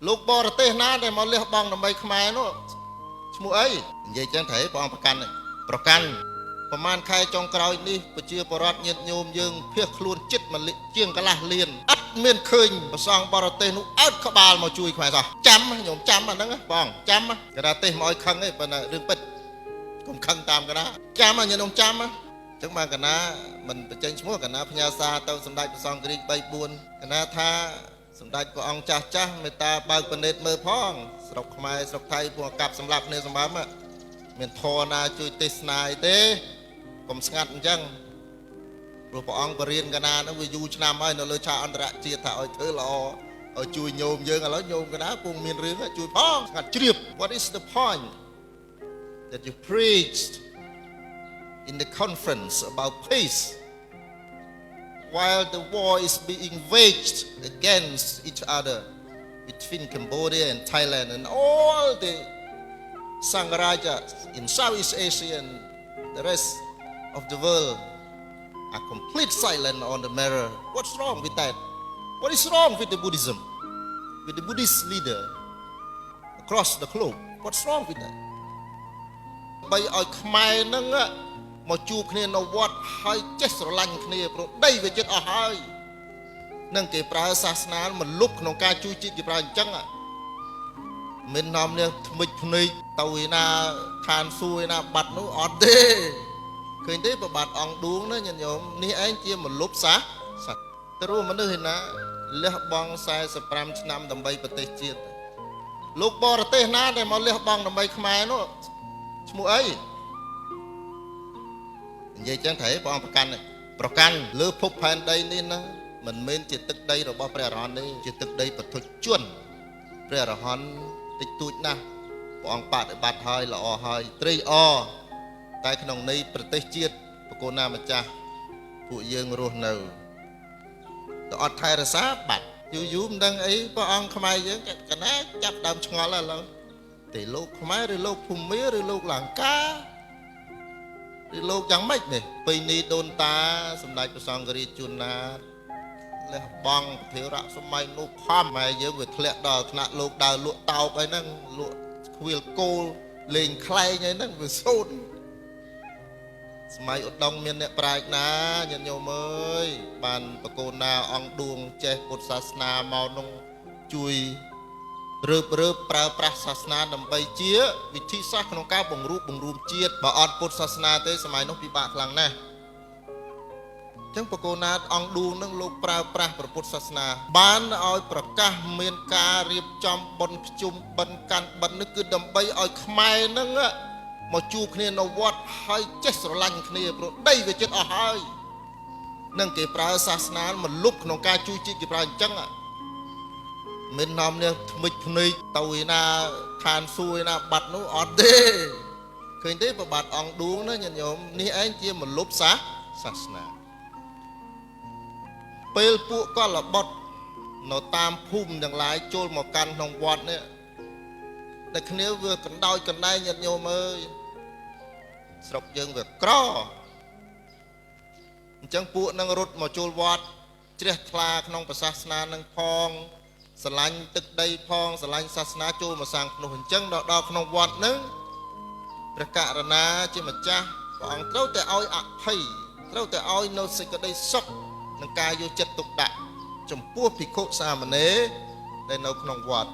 លោកបរទេសណាដែលមកលះបង់ដើម្បីខ្មែរនោះឈ្មោះអីនិយាយចឹងត្រូវព្រះអង្គប្រកាន់ប្រមាណខែចុងក្រោយនេះប្រជាពលរដ្ឋញាតិញោមយើងភៀសខ្លួនចិត្តមកជាងកន្លះលានអត់មានឃើញប្រសងបរទេសនោះអើតក្បាលមកជួយខ្មែរសោះចាំញោមចាំអាហ្នឹងបងចាំកណ្ដាទេសមកឲ្យខឹងឯងប៉ុន្តែរឿងពិតកុំខឹងតាមកណ្ដាចាំញោមចាំចឹងបានកណ្ដាមិនបញ្ចេញឈ្មោះកណ្ដាផ្ញើសារទៅសម្ដេចព្រះសង្ឃគ្រី3 4កណ្ដាថាសម្ដេចព្រះអង្គចាស់មេត្តាបើកពិនិត្យមើលផងស្រុកខ្មែរស្រុកថៃពួកកាប់សម្លាប់គ្នាសម្បំមានធរណាជួយទេសនាអីទេកុំស្ងាត់អញ្ចឹងព្រោះព្រះអង្គបរៀនកណាហ្នឹងវាយូរឆ្នាំហើយនៅលើឆាកអន្តរជាតិថាឲ្យធ្វើល្អឲ្យជួយញោមយើងឥឡូវញោមកណាពងមានរឿងជួយផងស្ងាត់ជ្រាប What is the point that you preached in the conference about peace while the war is being waged against each other between Cambodia and Thailand and all the Sangharajas in Southeast Asia and the rest of the world are complete silent on the matter. What's wrong with that? What is wrong with the Buddhism? With the Buddhist leader across the globe? What's wrong with that? បីឲ្យខ្មែរនឹងមកជួបគ្នានៅវត្តហើយចេះស្រឡាញ់គ្នាព្រោះដីវាចិត្តអស់ហើយនឹងគេប្រើសាសនាមកលុបក្នុងការជួយជាតិគេប្រើអញ្ចឹងមិននាំនេះថ្មិចភ្នែកទៅឯណាឋានសួគ៌ឯណាបាត់នោះអត់ទេឃើញទេប្របាទអង្គឌួងណាញាតិញោមនេះឯងជាមលុបសាសទៅរួមមនុស្សឯណាលះបង់45ឆ្នាំដើម្បីប្រទេសជាតិលោកបរទេសណាដែលមកលះបង់ដើម្បីខ្មែរនោះឈ្មោះអីនិយាយចឹងត្រូវព្រះអង្គប្រកាន់លើភពផែនដីនេះណាមិនមែនជាទឹកដីរបស់ព្រះអរហន្តទេជាទឹកដីបទុជនព្រះអរហន្តតិចតួចណាស់ព្រះអង្គបដិបត្តិហើយល្អហើយត្រេកអរតែក្នុងន័យប្រទេសជាតិបកូនណាម្ចាស់ពួកយើងរស់នៅទៅអត់ថែរក្សាបាត់យូរមិនដឹងអីព្រះអង្គខ្មែរយើងកណាចាប់ដើមឆ្ងល់ឥឡូវតែលោកខ្មែរឬលោកភូមាឬលោកលង្កាឬលោកយ៉ាងម៉េចនេះពេលនេះដូនតាសម្ដេចព្រះសង្ឃរាជជួនណាលះបង់ធេរៈសម័យនោះខំហើយយើងវាធ្លាក់ដល់ថ្នាក់លោកដើរលក់តោបអីហ្នឹងលក់ខ្វៀលគោលលេងខ្លែងអីហ្នឹងវាសូន្យសម័យឧត្តមមានអ្នកប្រាជ្ញណាញាតិញោមអើយបានបកូនណាអង្គឌួងចេះពុទ្ធសាសនាមកនោះជួយរើបប្រើប្រាស់សាសនាដើម្បីជាវិធីសាស្ត្រក្នុងការបង្រួមជាតិបើអត់ពុទ្ធសាសនាទេសម័យនោះពិបាកខ្លាំងណាស់អញ្ចឹងបកូនណាអង្គឌួងនឹងលោកប្រើប្រាស់ព្រះពុទ្ធសាសនាបានឲ្យប្រកាសមានការរៀបចំបុណ្យភ្ជុំបិណ្ឌកាន់បិណ្ឌនេះគឺដើម្បីឲ្យខ្មែរនឹងមកជួបគ្នានៅវត្តហើយចេះស្រឡាញ់គ្នាព្រោះដីវាចិត្តអស់ហើយនឹងគេប្រើសាសនាមកលុបក្នុងការជួយជាតិគេប្រើអញ្ចឹងមិននាំនេះថ្មិចភ្នែកទៅឯណាឋានសួគ៌ឯណាបាត់នោះអត់ទេឃើញទេប្របាទអង្គឌួងណាញាតិញោមនេះឯងជាមលុបសាសនាពេលពួកកលបុត្រនៅតាមភូមិទាំងឡាយចូលមកកាន់ក្នុងវត្តនេះតែគ្នាវាកណ្ដោយកណ្ដែងញាតិញោមអើយស្រុកយើងវាក្រអញ្ចឹងពួកនឹងរត់មកចូលវត្តជ្រះថ្លាក្នុងប្រសាសនានឹងផងស្រឡាញ់ទឹកដីផងស្រឡាញ់សាសនាចូលមកសាងភ្នោះអញ្ចឹងដល់ក្នុងវត្តនឹងព្រះករុណាជាម្ចាស់ព្រះអង្គត្រូវតែឲ្យអភ័យត្រូវតែឲ្យនៅសេចក្តីសុខនឹងការយកចិត្តទុកដាក់ចំពោះភិក្ខុសាមណេរដែលនៅក្នុងវត្ត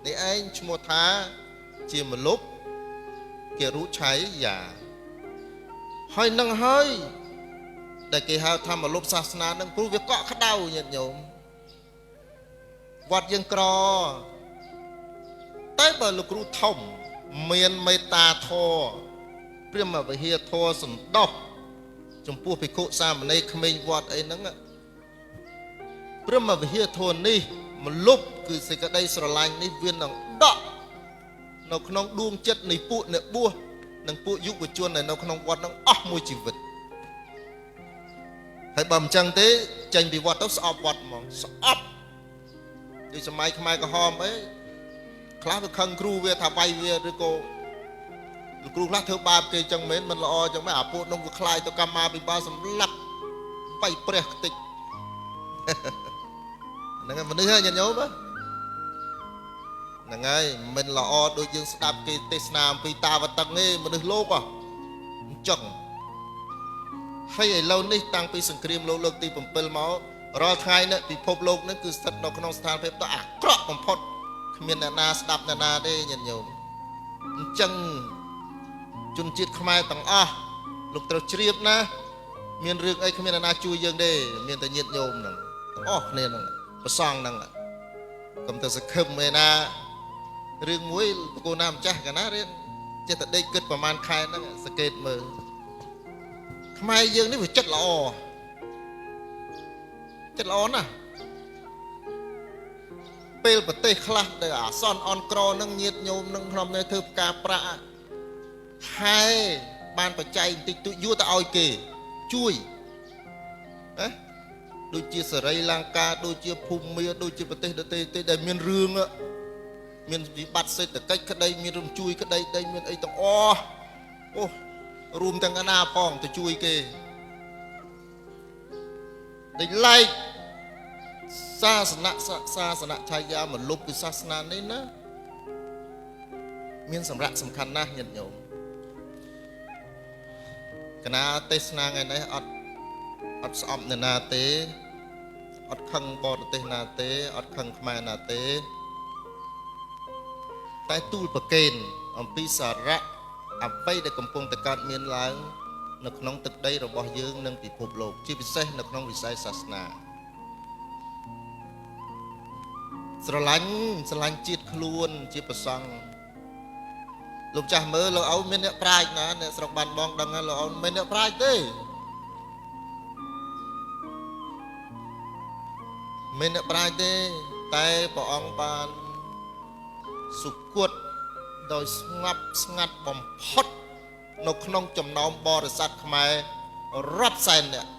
នេះឯងឈ្មោះថាជាមលុបគេរុឆៃយ៉ាហើយនឹងហើយដែលគេហៅថាមលុបសាសនានឹងព្រោះវាកក់ក្ដៅញាតិញោមវត្តយើងក្រតែបើលោកគ្រូធំមានមេត្តាធម៌ព្រះមវិហារធម៌សន្តោសចំពោះភិក្ខុសាមណេរក្មេងវត្តអីហ្នឹងព្រះមវិហារធម៌នេះមលុបគឺសេចក្តីស្រឡាញ់នេះវានឹងដកនៅក្នុងដួងចិត្តនៃពួកអ្នកបួសនិងពួកយុវជនដែលនៅក្នុងវត្តហ្នឹងអស់មួយជីវិតហើយបើមិនចឹងទេចេញពីវត្តទៅស្អប់វត្តហ្មងស្អប់ដូចសម័យខ្មែរក្រហមអីខ្លះវាខឹងគ្រូវាថាវាយវាឬក៏លោកគ្រូខ្លះធ្វើបាបគេចឹងមិនល្អចឹងមិនអាពួកនោះវាខ្លាយទៅកម្មាភិបាលសម្លាប់បៃព្រះខ្ទេចហ្នឹងមនុស្សហ្នឹងញាតិញោម ហ្នឹងហើយមិនល្អដូចយើងស្ដាប់គេទេសនាអំពីតាវតឹងទេមនុស្សលោកអញ្ចឹងហើយឥឡូវនេះតាំងពីសង្គ្រាមលោកលើកទី7មករាល់ថ្ងៃនេះពិភពលោកនេះគឺស្ថិតនៅក្នុងស្ថានភាពដ៏អាក្រក់បំផុតគ្មានអ្នកណាស្ដាប់អ្នកណាទេញាតិញោមអញ្ចឹងជនជាតិខ្មែរទាំងអស់លោកត្រូវជ្រាបណាមានរឿងអីគ្មានអ្នកណាជួយយើងទេមានតែញាតិញោមហ្នឹងទាំងអស់គ្នាហ្នឹងប្រសងហ្នឹងកុំទៅសង្ឃឹមឯណារឿងមួយបកូនណាម្ចាស់កាលណារៀនចេះតែដេកគិតប្រហែលខែហ្នឹងសង្កេតមើលខ្មែរយើងនេះវាចិត្តល្អណាស់ពេលប្រទេសខ្លះដែលអាសន្នអន់ក្រនឹងញាតញោមនឹងក្នុងនេះធ្វើផ្កាប្រាក់ហើយបានបច្ច័យបន្តិចតួចយួរទៅឲ្យគេជួយណាដូចជាសេរីលង្កាដូចជាភូមាដូចជាប្រទេសដទៃៗដែលមានរឿងមានវិបត្តិសេដ្ឋកិច្ចក្តីមានរំជួយក្តីដីមានអីទាំងអស់អូរួមទាំងអាណាផងទៅជួយគេដែលឡែកសាសនៈឆាយាមកលុបពីសាសនានេះណាមានសម្រាប់សំខាន់ណាស់ញាតិញោមកណាទេសនាថ្ងៃនេះអត់ស្អប់នរណាទេអត់ខឹងបរទេសណាទេអត់ខឹងខ្មែរណាទេតែទូលប្រកេនអំពីសារៈអ្វីដែលកំពុងតែកើតមានឡើងនៅក្នុងទឹកដីរបស់យើងនិងពិភពលោកជាពិសេសនៅក្នុងវិស័យសាសនាស្រឡាញ់ជាតិខ្លួនជាប្រសង់លោកចាស់មើលលោកអ៊ំមានអ្នកប្រាជ្ញណាអ្នកស្រុកបានបងដឹងហើយលោកអ៊ំមិនអ្នកប្រាជ្ញទេមិនអ្នកប្រាជ្ញទេតែព្រះអង្គបានសុគតដោយស្ងប់ស្ងាត់បំផុតនៅក្នុងចំណោមបរិស័ទខ្មែររាប់សែននាក់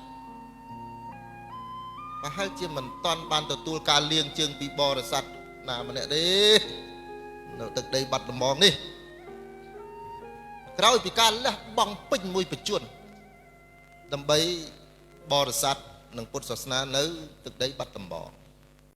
ប្រហែលជាមិនតាន់បានទទួលការលៀងជើងពីបរិស័ទណាម្នាក់ទេនៅទឹកដីបាត់ដំបងនេះក្រោយពីការលះបង់ពេញមួយបច្ចុប្បន្នដើម្បីបរិស័ទនិងពុទ្ធសាសនានៅទឹកដីបាត់ដំបង